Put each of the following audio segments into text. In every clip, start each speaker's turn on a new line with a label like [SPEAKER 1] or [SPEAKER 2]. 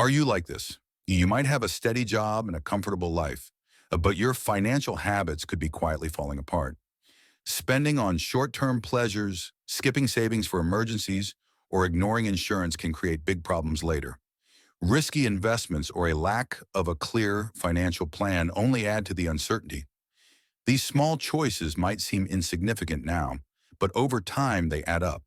[SPEAKER 1] Are you like this? You might have a steady job and a comfortable life, but your financial habits could be quietly falling apart. Spending on short-term pleasures, skipping savings for emergencies, or ignoring insurance can create big problems later. Risky investments or a lack of a clear financial plan only add to the uncertainty. These small choices might seem insignificant now, but over time they add up.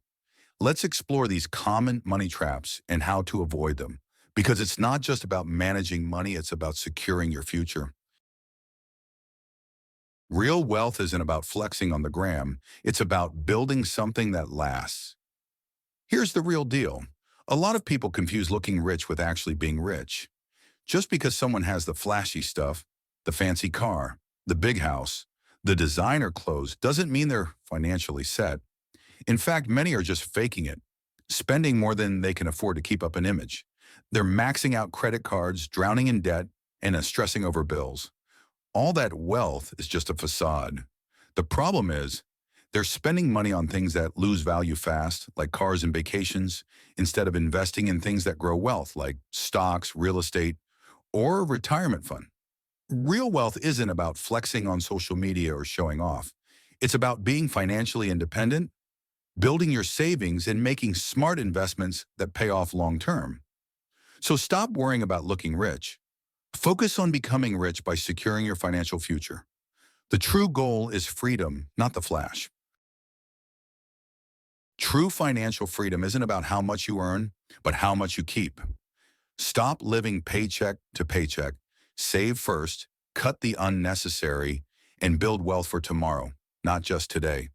[SPEAKER 1] Let's explore these common money traps and how to avoid them. Because it's not just about managing money, it's about securing your future. Real wealth isn't about flexing on the gram, it's about building something that lasts. Here's the real deal. A lot of people confuse looking rich with actually being rich. Just because someone has the flashy stuff, the fancy car, the big house, the designer clothes, doesn't mean they're financially set. In fact, many are just faking it, spending more than they can afford to keep up an image. They're maxing out credit cards, drowning in debt, and stressing over bills. All that wealth is just a facade. The problem is, they're spending money on things that lose value fast, like cars and vacations, instead of investing in things that grow wealth, like stocks, real estate, or a retirement fund. Real wealth isn't about flexing on social media or showing off. It's about being financially independent, building your savings, and making smart investments that pay off long term. So stop worrying about looking rich. Focus on becoming rich by securing your financial future. The true goal is freedom, not the flash. True financial freedom isn't about how much you earn, but how much you keep. Stop living paycheck to paycheck. Save first, cut the unnecessary, and build wealth for tomorrow, not just today.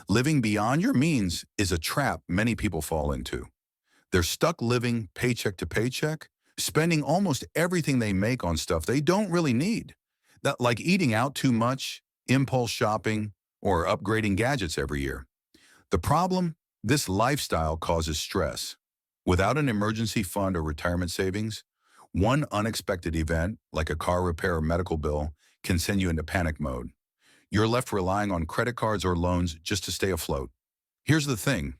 [SPEAKER 1] Living beyond your means is a trap many people fall into. They're stuck living paycheck to paycheck, spending almost everything they make on stuff they don't really need. That, like eating out too much, impulse shopping, or upgrading gadgets every year. The problem? This lifestyle causes stress. Without an emergency fund or retirement savings, one unexpected event, like a car repair or medical bill, can send you into panic mode. You're left relying on credit cards or loans just to stay afloat. Here's the thing.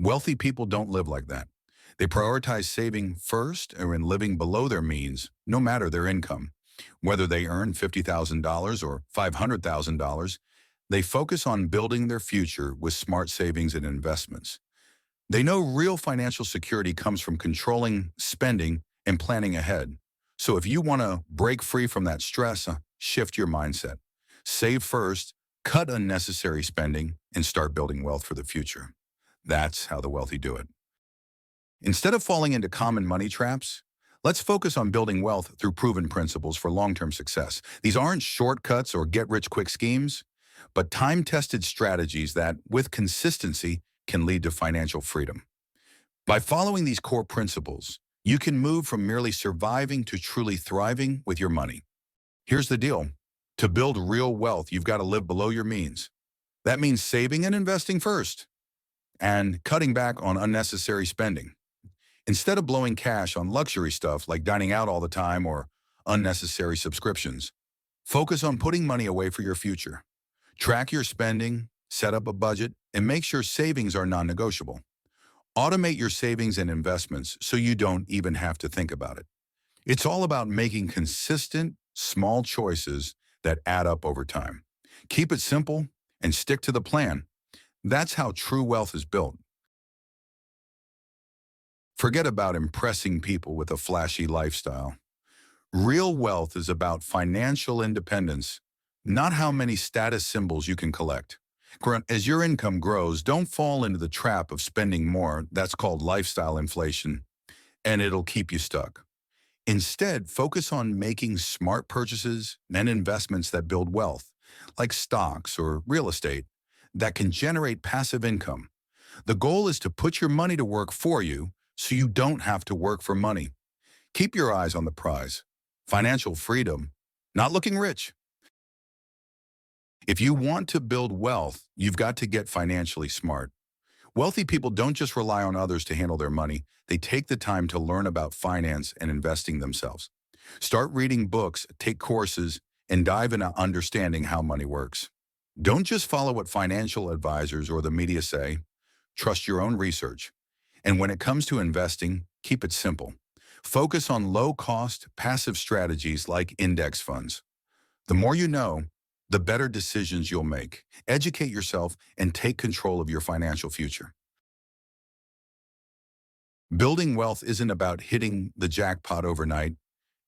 [SPEAKER 1] Wealthy people don't live like that. They prioritize saving first or in living below their means, no matter their income. Whether they earn $50,000 or $500,000, they focus on building their future with smart savings and investments. They know real financial security comes from controlling spending and planning ahead. So if you want to break free from that stress, shift your mindset. Save first, cut unnecessary spending, and start building wealth for the future. That's how the wealthy do it. Instead of falling into common money traps, let's focus on building wealth through proven principles for long-term success. These aren't shortcuts or get-rich-quick schemes, but time-tested strategies that, with consistency, can lead to financial freedom. By following these core principles, you can move from merely surviving to truly thriving with your money. Here's the deal. To build real wealth, you've got to live below your means. That means saving and investing first, and cutting back on unnecessary spending. Instead of blowing cash on luxury stuff like dining out all the time or unnecessary subscriptions, focus on putting money away for your future. Track your spending, set up a budget, and make sure savings are non-negotiable. Automate your savings and investments so you don't even have to think about it. It's all about making consistent, small choices that add up over time. Keep it simple and stick to the plan. That's how true wealth is built. Forget about impressing people with a flashy lifestyle. Real wealth is about financial independence, not how many status symbols you can collect. As your income grows, don't fall into the trap of spending more. That's called lifestyle inflation, and it'll keep you stuck. Instead, focus on making smart purchases and investments that build wealth, like stocks or real estate, that can generate passive income. The goal is to put your money to work for you so you don't have to work for money. Keep your eyes on the prize. Financial freedom, not looking rich. If you want to build wealth, you've got to get financially smart. Wealthy people don't just rely on others to handle their money. They take the time to learn about finance and investing themselves. Start reading books, take courses, and dive into understanding how money works. Don't just follow what financial advisors or the media say. Trust your own research. And when it comes to investing, keep it simple. Focus on low-cost, passive strategies like index funds. The more you know, the better decisions you'll make. Educate yourself and take control of your financial future. Building wealth isn't about hitting the jackpot overnight.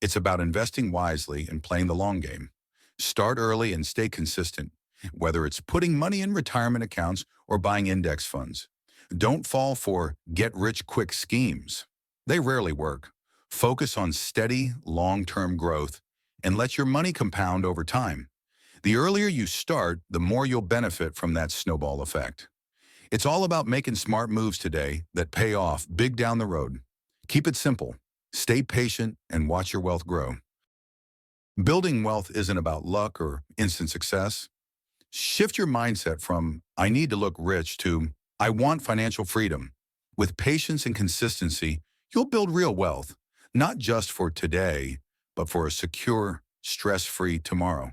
[SPEAKER 1] It's about investing wisely and playing the long game. Start early and stay consistent, whether it's putting money in retirement accounts or buying index funds. Don't fall for get-rich-quick schemes. They rarely work. Focus on steady, long-term growth and let your money compound over time. The earlier you start, the more you'll benefit from that snowball effect. It's all about making smart moves today that pay off big down the road. Keep it simple, stay patient, and watch your wealth grow. Building wealth isn't about luck or instant success. Shift your mindset from, I need to look rich, to, I want financial freedom. With patience and consistency, you'll build real wealth, not just for today, but for a secure, stress-free tomorrow.